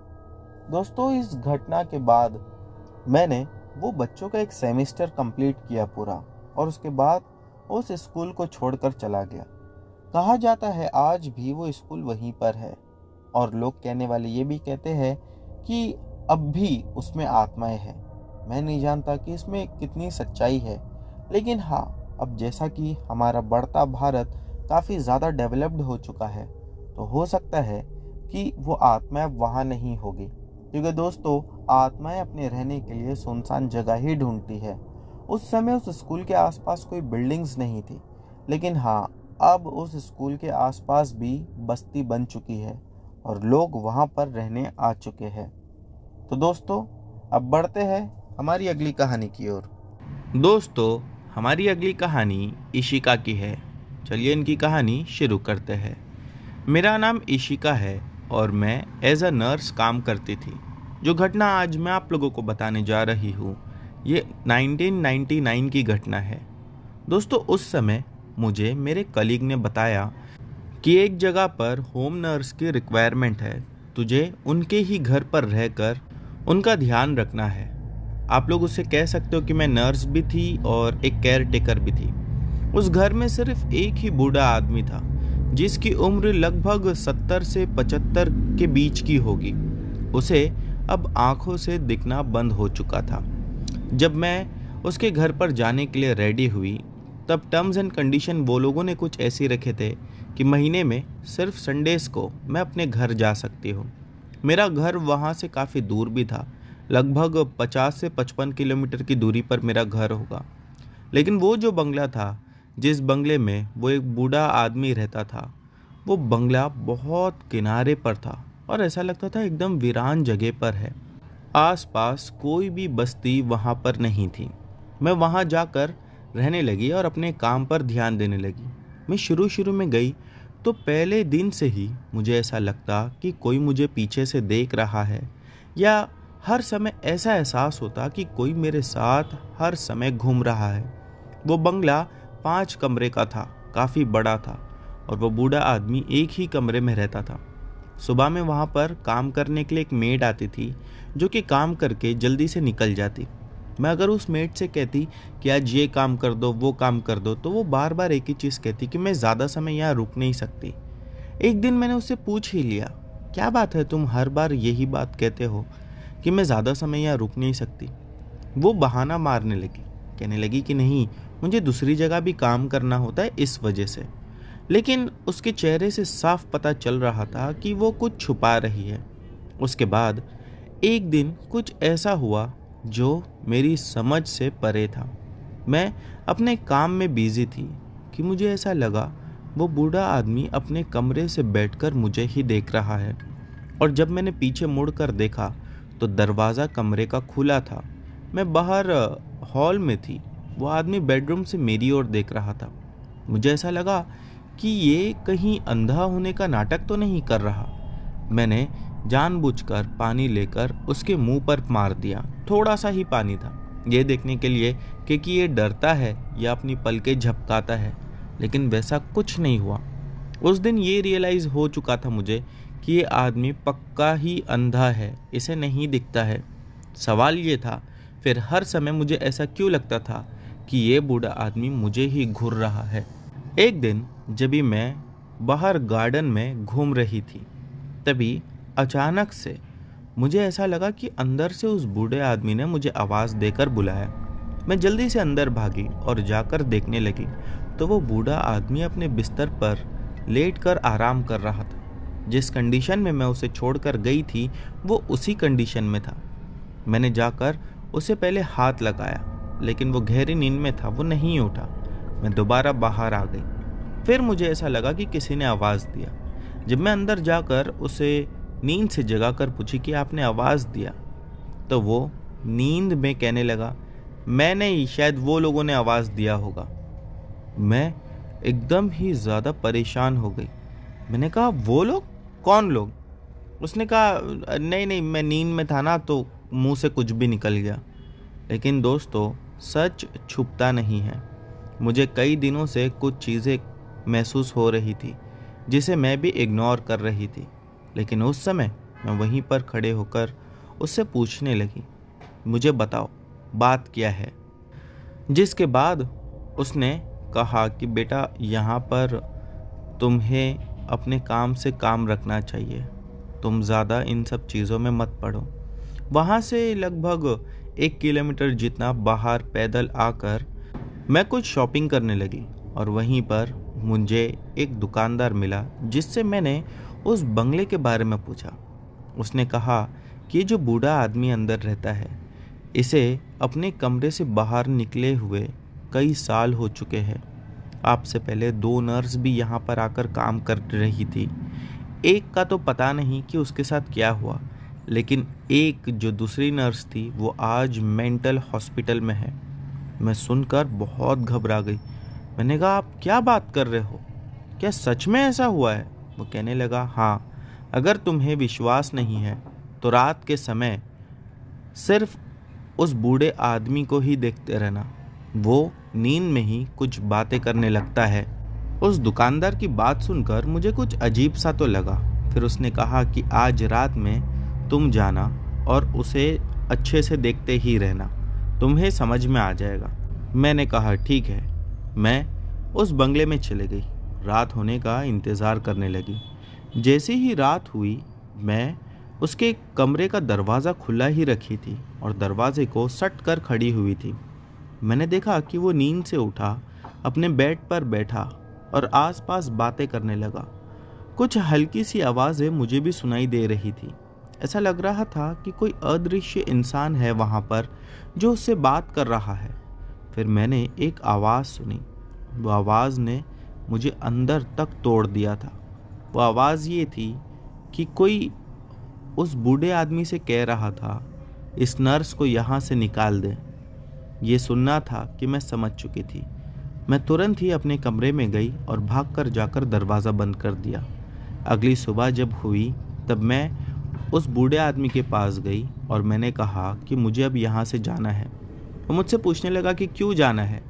दोस्तों इस घटना के बाद मैंने वो बच्चों का एक सेमेस्टर कंप्लीट किया पूरा, और उसके बाद उस स्कूल को छोड़कर चला गया। कहा जाता है आज भी वो स्कूल वहीं पर है, और लोग कहने वाले ये भी कहते हैं कि अब भी उसमें आत्माएं हैं। मैं नहीं जानता कि इसमें कितनी सच्चाई है, लेकिन हाँ, अब जैसा कि हमारा बढ़ता भारत काफ़ी ज़्यादा डेवलप्ड हो चुका है, तो हो सकता है कि वो आत्माएं अब वहाँ नहीं होगी, क्योंकि दोस्तों आत्माएं अपने रहने के लिए सुनसान जगह ही ढूंढती है। उस समय उस स्कूल के आसपास कोई बिल्डिंग्स नहीं थी, लेकिन हाँ, अब उस स्कूल के आसपास भी बस्ती बन चुकी है और लोग वहाँ पर रहने आ चुके हैं। तो दोस्तों अब बढ़ते हैं हमारी अगली कहानी की ओर। दोस्तों हमारी अगली कहानी इशिका की है। चलिए इनकी कहानी शुरू करते हैं। मेरा नाम इशिका है और मैं एज अ नर्स काम करती थी। जो घटना आज मैं आप लोगों को बताने जा रही हूँ, ये 1999 की घटना है। दोस्तों उस समय मुझे मेरे कलीग ने बताया कि एक जगह पर होम नर्स की रिक्वायरमेंट है, तुझे उनके ही घर पर रहकर उनका ध्यान रखना है। आप लोग उससे कह सकते हो कि मैं नर्स भी थी और एक केयर टेकर भी थी। उस घर में सिर्फ एक ही बूढ़ा आदमी था, जिसकी उम्र लगभग 70 से 75 के बीच की होगी। उसे अब आंखों से दिखना बंद हो चुका था। जब मैं उसके घर पर जाने के लिए रेडी हुई, तब टर्म्स एंड कंडीशन वो लोगों ने कुछ ऐसे रखे थे कि महीने में सिर्फ संडेज़ को मैं अपने घर जा सकती हूँ। मेरा घर वहाँ से काफ़ी दूर भी था, लगभग 50 से 55 किलोमीटर की दूरी पर मेरा घर होगा। लेकिन वो जो बंगला था, जिस बंगले में वो एक बूढ़ा आदमी रहता था, वो बंगला बहुत किनारे पर था और ऐसा लगता था एकदम वीरान जगह पर है। आसपास कोई भी बस्ती वहाँ पर नहीं थी। मैं वहाँ जाकर रहने लगी और अपने काम पर ध्यान देने लगी। मैं शुरू में गई तो पहले दिन से ही मुझे ऐसा लगता कि कोई मुझे पीछे से देख रहा है, या हर समय ऐसा एहसास होता कि कोई मेरे साथ हर समय घूम रहा है। वो बंगला 5 कमरे का था, काफ़ी बड़ा था, और वो बूढ़ा आदमी एक ही कमरे में रहता था। सुबह में वहाँ पर काम करने के लिए एक मेड आती थी, जो कि काम करके जल्दी से निकल जाती। मैं अगर उस मेड से कहती कि आज ये काम कर दो, वो काम कर दो, तो वो बार बार एक ही चीज़ कहती कि मैं ज़्यादा समय यहाँ रुक नहीं सकती। एक दिन मैंने उससे पूछ ही लिया, क्या बात है, तुम हर बार यही बात कहते हो कि मैं ज़्यादा समय यहाँ रुक नहीं सकती। वो बहाना मारने लगी, कहने लगी कि नहीं, मुझे दूसरी जगह भी काम करना होता है इस वजह से। लेकिन उसके चेहरे से साफ पता चल रहा था कि वो कुछ छुपा रही है। उसके बाद एक दिन कुछ ऐसा हुआ जो मेरी समझ से परे था। मैं अपने काम में बिजी थी कि मुझे ऐसा लगा वो बूढ़ा आदमी अपने कमरे से बैठकर मुझे ही देख रहा है। और जब मैंने पीछे मुड़कर देखा तो दरवाज़ा कमरे का खुला था। मैं बाहर हॉल में थी, वो आदमी बेडरूम से मेरी ओर देख रहा था। मुझे ऐसा लगा कि ये कहीं अंधा होने का नाटक तो नहीं कर रहा। मैंने जानबूझकर पानी लेकर उसके मुंह पर मार दिया। थोड़ा सा ही पानी था, ये देखने के लिए कि ये डरता है या अपनी पलकें झपकाता है, लेकिन वैसा कुछ नहीं हुआ। उस दिन ये रियलाइज़ हो चुका था मुझे कि ये आदमी पक्का ही अंधा है, इसे नहीं दिखता है। सवाल ये था फिर हर समय मुझे ऐसा क्यों लगता था कि ये बूढ़ा आदमी मुझे ही घूर रहा है। एक दिन जब भी मैं बाहर गार्डन में घूम रही थी, तभी अचानक से मुझे ऐसा लगा कि अंदर से उस बूढ़े आदमी ने मुझे आवाज़ देकर बुलाया। मैं जल्दी से अंदर भागी और जाकर देखने लगी तो वो बूढ़ा आदमी अपने बिस्तर पर लेटकर आराम कर रहा था। जिस कंडीशन में मैं उसे छोड़कर गई थी वो उसी कंडीशन में था। मैंने जाकर उसे पहले हाथ लगाया लेकिन वो गहरी नींद में था, वो नहीं उठा। मैं दोबारा बाहर आ गई। फिर मुझे ऐसा लगा कि किसी ने आवाज़ दिया। जब मैं अंदर जाकर उसे नींद से जगाकर पूछी कि आपने आवाज़ दिया, तो वो नींद में कहने लगा, मैं नहीं, शायद वो लोगों ने आवाज़ दिया होगा। मैं एकदम ही ज़्यादा परेशान हो गई। मैंने कहा, वो लोग? कौन लोग? उसने कहा, नहीं नहीं, मैं नींद में था ना, तो मुंह से कुछ भी निकल गया। लेकिन दोस्तों, सच छुपता नहीं है। मुझे कई दिनों से कुछ चीज़ें महसूस हो रही थी जिसे मैं भी इग्नोर कर रही थी। लेकिन उस समय मैं वहीं पर खड़े होकर उससे पूछने लगी, मुझे बताओ, बात क्या है? जिसके बाद उसने कहा कि बेटा, यहाँ पर तुम्हें अपने काम से काम रखना चाहिए, तुम ज़्यादा इन सब चीज़ों में मत पड़ो। वहाँ से लगभग 1 किलोमीटर जितना बाहर पैदल आकर मैं कुछ शॉपिंग करने लगी और वहीं पर मुझे एक दुकानदार मिला जिससे मैंने उस बंगले के बारे में पूछा। उसने कहा कि जो बूढ़ा आदमी अंदर रहता है, इसे अपने कमरे से बाहर निकले हुए कई साल हो चुके हैं। आपसे पहले 2 नर्स भी यहाँ पर आकर काम कर रही थी। एक का तो पता नहीं कि उसके साथ क्या हुआ, लेकिन एक जो दूसरी नर्स थी वो आज मेंटल हॉस्पिटल में है। मैं सुनकर बहुत घबरा गई। मैंने कहा, आप क्या बात कर रहे हो? क्या सच में ऐसा हुआ है? वो कहने लगा, हाँ, अगर तुम्हें विश्वास नहीं है तो रात के समय सिर्फ उस बूढ़े आदमी को ही देखते रहना, वो नींद में ही कुछ बातें करने लगता है। उस दुकानदार की बात सुनकर मुझे कुछ अजीब सा तो लगा। फिर उसने कहा कि आज रात में तुम जाना और उसे अच्छे से देखते ही रहना, तुम्हें समझ में आ जाएगा। मैंने कहा, ठीक है। मैं उस बंगले में चले गई। रात होने का इंतज़ार करने लगी। जैसे ही रात हुई, मैं उसके कमरे का दरवाज़ा खुला ही रखी थी और दरवाजे को सट कर खड़ी हुई थी। मैंने देखा कि वो नींद से उठा, अपने बेड पर बैठा और आसपास बातें करने लगा। कुछ हल्की सी आवाज़ें मुझे भी सुनाई दे रही थी। ऐसा लग रहा था कि कोई अदृश्य इंसान है वहाँ पर जो उससे बात कर रहा है। फिर मैंने एक आवाज़ सुनी। वो आवाज़ ने मुझे अंदर तक तोड़ दिया था। वो आवाज़ ये थी कि कोई उस बूढ़े आदमी से कह रहा था, इस नर्स को यहाँ से निकाल दे। ये सुनना था कि मैं समझ चुकी थी। मैं तुरंत ही अपने कमरे में गई और भागकर जाकर दरवाज़ा बंद कर दिया। अगली सुबह जब हुई तब मैं उस बूढ़े आदमी के पास गई और मैंने कहा कि मुझे अब यहाँ से जाना है। वो मुझसे पूछने लगा कि क्यों जाना है।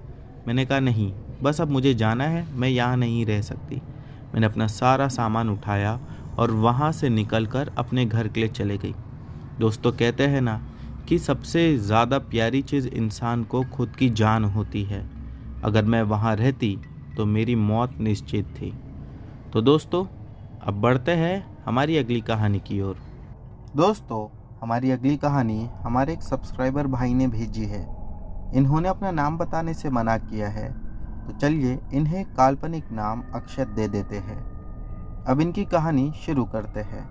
मैंने कहा, नहीं, बस अब मुझे जाना है, मैं यहाँ नहीं रह सकती। मैंने अपना सारा सामान उठाया और वहाँ से निकलकर अपने घर के लिए चले गई। दोस्तों, कहते हैं ना कि सबसे ज़्यादा प्यारी चीज़ इंसान को खुद की जान होती है। अगर मैं वहाँ रहती तो मेरी मौत निश्चित थी। तो दोस्तों, अब बढ़ते हैं हमारी अगली कहानी की ओर। दोस्तों, हमारी अगली कहानी हमारे एक सब्सक्राइबर भाई ने भेजी है। इन्होंने अपना नाम बताने से मना किया है, तो चलिए इन्हें काल्पनिक नाम अक्षत दे देते हैं। अब इनकी कहानी शुरू करते हैं।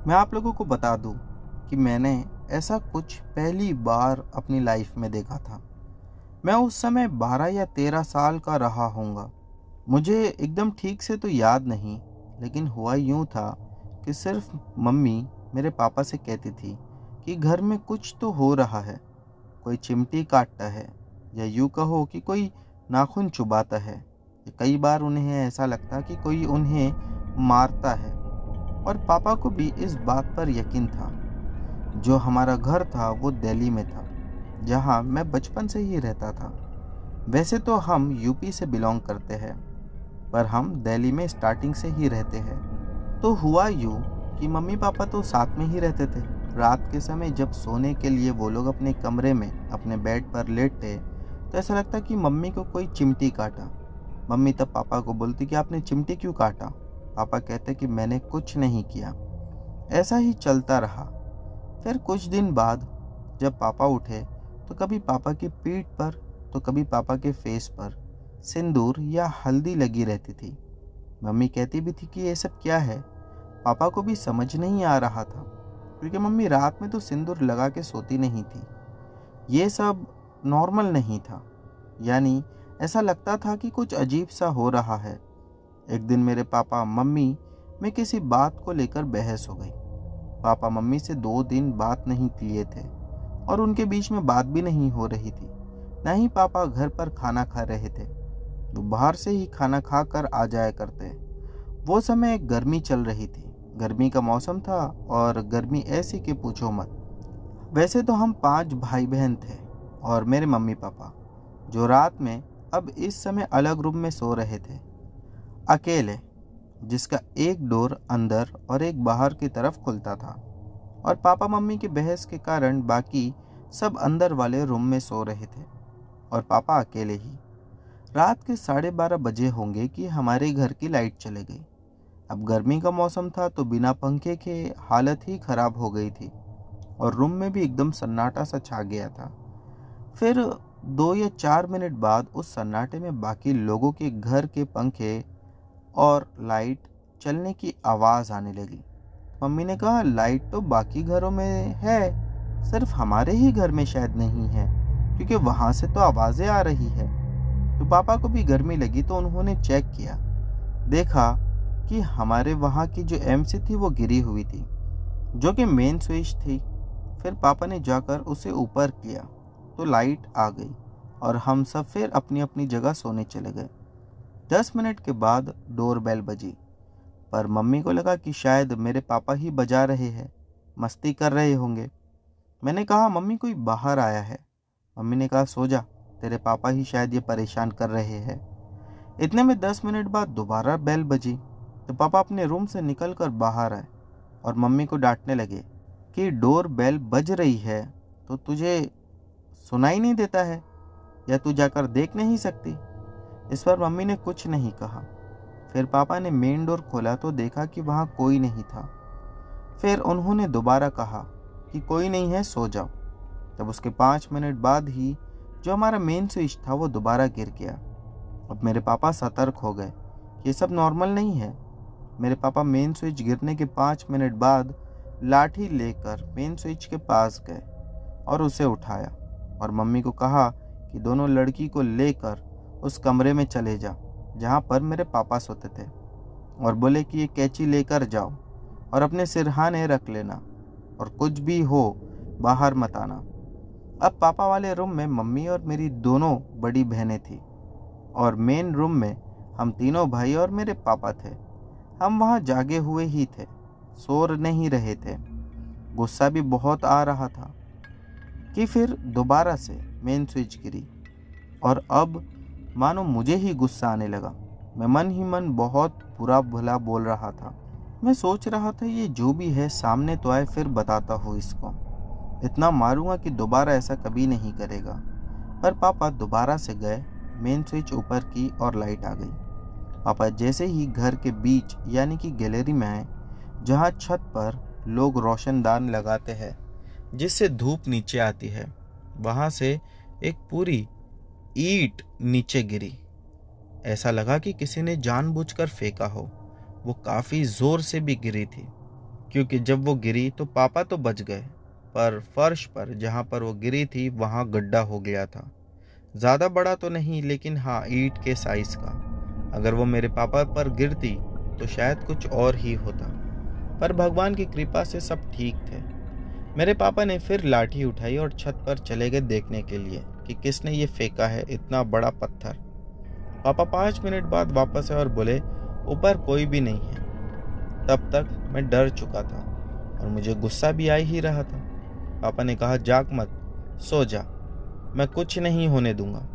मैं आप लोगों को बता दूं कि मैंने ऐसा कुछ पहली बार अपनी लाइफ में देखा था। मैं उस समय 12 या 13 साल का रहा होऊंगा। मुझे एकदम ठीक से तो याद नहीं, लेकिन हुआ यूं था कि सिर्फ मम्मी मेरे पापा से कहती थी कि घर में कुछ तो हो रहा है, कोई चिमटी काटता है या यूं कहो कि कोई नाखून चुबाता है। कई बार उन्हें ऐसा लगता कि कोई उन्हें मारता है, और पापा को भी इस बात पर यकीन था। जो हमारा घर था वो दिल्ली में था, जहाँ मैं बचपन से ही रहता था। वैसे तो हम यूपी से बिलोंग करते हैं, पर हम दिल्ली में स्टार्टिंग से ही रहते हैं। तो हुआ यूँ कि मम्मी पापा तो साथ में ही रहते थे। रात के समय जब सोने के लिए वो लोग अपने कमरे में अपने बेड पर लेटते, तो ऐसा लगता कि मम्मी को कोई चिमटी काटा। मम्मी तब पापा को बोलती कि आपने चिमटी क्यों काटा। पापा कहते कि मैंने कुछ नहीं किया। ऐसा ही चलता रहा। फिर कुछ दिन बाद जब पापा उठे तो कभी पापा की पीठ पर तो कभी पापा के फेस पर सिंदूर या हल्दी लगी रहती थी। मम्मी कहती भी थी कि ये सब क्या है। पापा को भी समझ नहीं आ रहा था, क्योंकि मम्मी रात में तो सिंदूर लगा के सोती नहीं थी। ये सब नॉर्मल नहीं था, यानी ऐसा लगता था कि कुछ अजीब सा हो रहा है। एक दिन मेरे पापा मम्मी में किसी बात को लेकर बहस हो गई। पापा मम्मी से 2 दिन बात नहीं किए थे और उनके बीच में बात भी नहीं हो रही थी। न ही पापा घर पर खाना खा रहे थे, वो बाहर से ही खाना खा कर आ जाया करते। वो समय गर्मी चल रही थी, गर्मी का मौसम था और गर्मी ऐसी कि पूछो मत। वैसे तो हम 5 भाई बहन थे और मेरे मम्मी पापा, जो रात में अब इस समय अलग रूम में सो रहे थे, अकेले, जिसका एक डोर अंदर और एक बाहर की तरफ खुलता था। और पापा मम्मी की बहस के कारण बाकी सब अंदर वाले रूम में सो रहे थे और पापा अकेले ही। रात के 12:30 बजे होंगे कि हमारे घर की लाइट चले गई। अब गर्मी का मौसम था तो बिना पंखे के हालत ही खराब हो गई थी और रूम में भी एकदम सन्नाटा सा छा गया था। फिर 2 या 4 मिनट बाद उस सन्नाटे में बाकी लोगों के घर के पंखे और लाइट चलने की आवाज़ आने लगी। मम्मी ने कहा, लाइट तो बाकी घरों में है, सिर्फ हमारे ही घर में शायद नहीं है, क्योंकि वहाँ से तो आवाज़ें आ रही है। तो पापा को भी गर्मी लगी तो उन्होंने चेक किया, देखा कि हमारे वहाँ की जो एमसी थी वो गिरी हुई थी, जो कि मेन स्विच थी। फिर पापा ने जाकर उसे ऊपर किया तो लाइट आ गई और हम सब फिर अपनी अपनी जगह सोने चले गए। 10 मिनट के बाद डोर बेल बजी, पर मम्मी को लगा कि शायद मेरे पापा ही बजा रहे हैं, मस्ती कर रहे होंगे। मैंने कहा, मम्मी कोई बाहर आया है। मम्मी ने कहा, सो जा, तेरे पापा ही शायद ये परेशान कर रहे हैं। इतने में 10 मिनट बाद दोबारा बेल बजी तो पापा अपने रूम से निकल कर बाहर आए और मम्मी को डांटने लगे कि डोर बेल बज रही है तो तुझे सुनाई नहीं देता है, या तू जाकर देख नहीं सकती। इस पर मम्मी ने कुछ नहीं कहा। फिर पापा ने मेन डोर खोला तो देखा कि वहाँ कोई नहीं था। फिर उन्होंने दोबारा कहा कि कोई नहीं है, सो जाओ। तब उसके 5 मिनट बाद ही जो हमारा मेन स्विच था वो दोबारा गिर गया। अब मेरे पापा सतर्क हो गए, ये सब नॉर्मल नहीं है। मेरे पापा मेन स्विच गिरने के 5 मिनट बाद लाठी लेकर मेन स्विच के पास गए और उसे उठाया और मम्मी को कहा कि दोनों लड़की को लेकर उस कमरे में चले जा जहाँ पर मेरे पापा सोते थे, और बोले कि ये कैंची लेकर जाओ और अपने सिरहाने रख लेना और कुछ भी हो बाहर मत आना। अब पापा वाले रूम में मम्मी और मेरी दोनों बड़ी बहनें थी और मेन रूम में हम तीनों भाई और मेरे पापा थे। हम वहाँ जागे हुए ही थे, सो नहीं रहे थे। गुस्सा भी बहुत आ रहा था कि फिर दोबारा से मेन स्विच गिरी और अब मानो मुझे ही गुस्सा आने लगा। मैं मन ही मन बहुत बुरा भला बोल रहा था। मैं सोच रहा था, ये जो भी है सामने तो आए, फिर बताता हूँ इसको, इतना मारूंगा कि दोबारा ऐसा कभी नहीं करेगा। पर पापा दोबारा से गए, मेन स्विच ऊपर की और लाइट आ गई। पापा जैसे ही घर के बीच यानी कि गैलरी में आए, जहाँ छत पर लोग रोशनदान लगाते हैं जिससे धूप नीचे आती है, वहाँ से एक पूरी ईंट नीचे गिरी। ऐसा लगा कि किसी ने जानबूझकर फेंका हो। वो काफ़ी ज़ोर से भी गिरी थी, क्योंकि जब वो गिरी तो पापा तो बच गए, पर फर्श पर जहाँ पर वो गिरी थी वहाँ गड्ढा हो गया था। ज़्यादा बड़ा तो नहीं, लेकिन हाँ ईंट के साइज़ का। अगर वो मेरे पापा पर गिरती तो शायद कुछ और ही होता, पर भगवान की कृपा से सब ठीक थे। मेरे पापा ने फिर लाठी उठाई और छत पर चले गए देखने के लिए कि किसने ये फेंका है इतना बड़ा पत्थर। पापा 5 मिनट बाद वापस आए और बोले, ऊपर कोई भी नहीं है। तब तक मैं डर चुका था और मुझे गुस्सा भी आ ही रहा था। पापा ने कहा, जाग मत, सो जा, मैं कुछ नहीं होने दूंगा।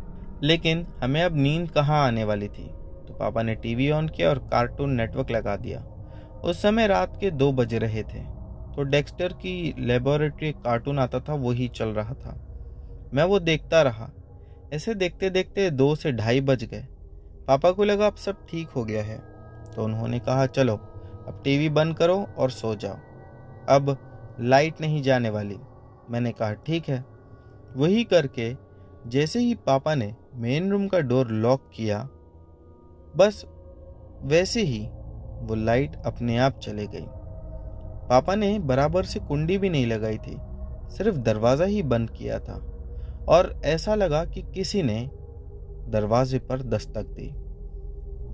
लेकिन हमें अब नींद कहाँ आने वाली थी, तो पापा ने टीवी ऑन किया और कार्टून नेटवर्क लगा दिया। उस समय रात के 2 बज रहे थे, तो डेक्स्टर की लेबोरेटरी कार्टून आता था, वही चल रहा था। मैं वो देखता रहा। ऐसे देखते देखते 2 से 2:30 बज गए। पापा को लगा अब सब ठीक हो गया है, तो उन्होंने कहा, चलो अब टीवी बंद करो और सो जाओ, अब लाइट नहीं जाने वाली। मैंने कहा, ठीक है। वही करके जैसे ही पापा ने मेन रूम का डोर लॉक किया, बस वैसे ही वो लाइट अपने आप चले गई। पापा ने बराबर से कुंडी भी नहीं लगाई थी, सिर्फ दरवाज़ा ही बंद किया था और ऐसा लगा कि किसी ने दरवाजे पर दस्तक दी,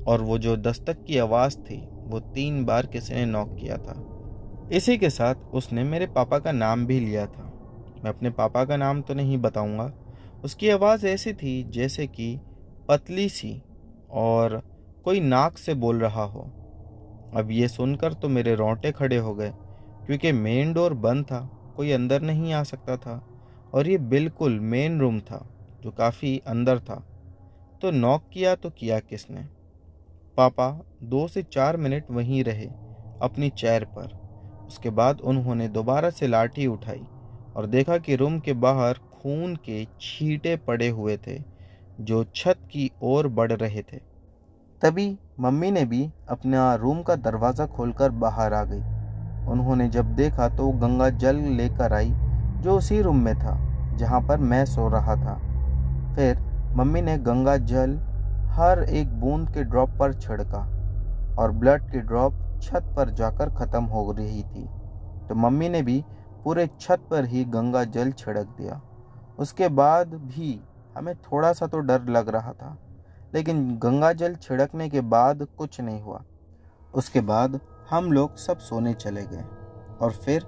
और वो जो दस्तक की आवाज़ थी वो 3 बार किसी ने नॉक किया था। इसी के साथ उसने मेरे पापा का नाम भी लिया था। मैं अपने पापा का नाम तो नहीं बताऊंगा। उसकी आवाज़ ऐसी थी जैसे कि पतली सी और कोई नाक से बोल रहा हो। अब ये सुनकर तो मेरे रोंगटे खड़े हो गए, क्योंकि मेन डोर बंद था, कोई अंदर नहीं आ सकता था, और ये बिल्कुल मेन रूम था जो काफ़ी अंदर था। तो नॉक किया तो किया किसने? पापा 2 से 4 मिनट वहीं रहे अपनी चेयर पर। उसके बाद उन्होंने दोबारा से लाठी उठाई और देखा कि रूम के बाहर खून के छींटे पड़े हुए थे जो छत की ओर बढ़ रहे थे। तभी मम्मी ने भी अपना रूम का दरवाज़ा खोलकर बाहर आ गई। उन्होंने जब देखा तो गंगा जल लेकर आई, जो उसी रूम में था जहाँ पर मैं सो रहा था। फिर मम्मी ने गंगा जल हर एक बूंद के ड्रॉप पर छिड़का और ब्लड की ड्रॉप छत पर जाकर ख़त्म हो रही थी, तो मम्मी ने भी पूरे छत पर ही गंगा जल छिड़क दिया। उसके बाद भी हमें थोड़ा सा तो डर लग रहा था, लेकिन गंगा जल छिड़कने के बाद कुछ नहीं हुआ। उसके बाद हम लोग सब सोने चले गए और फिर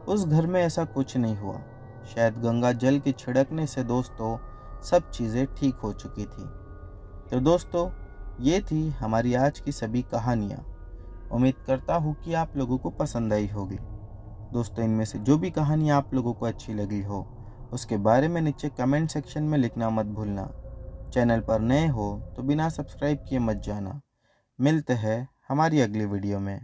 उस घर में ऐसा कुछ नहीं हुआ। शायद गंगा जल के छिड़कने से दोस्तों सब चीज़ें ठीक हो चुकी थी। तो दोस्तों, ये थी हमारी आज की सभी कहानियाँ। उम्मीद करता हूँ कि आप लोगों को पसंद आई होगी। दोस्तों, इनमें से जो भी कहानी आप लोगों को अच्छी लगी हो उसके बारे में नीचे कमेंट सेक्शन में लिखना मत भूलना। चैनल पर नए हो तो बिना सब्सक्राइब किए मत जाना। मिलते हैं हमारी अगली वीडियो में।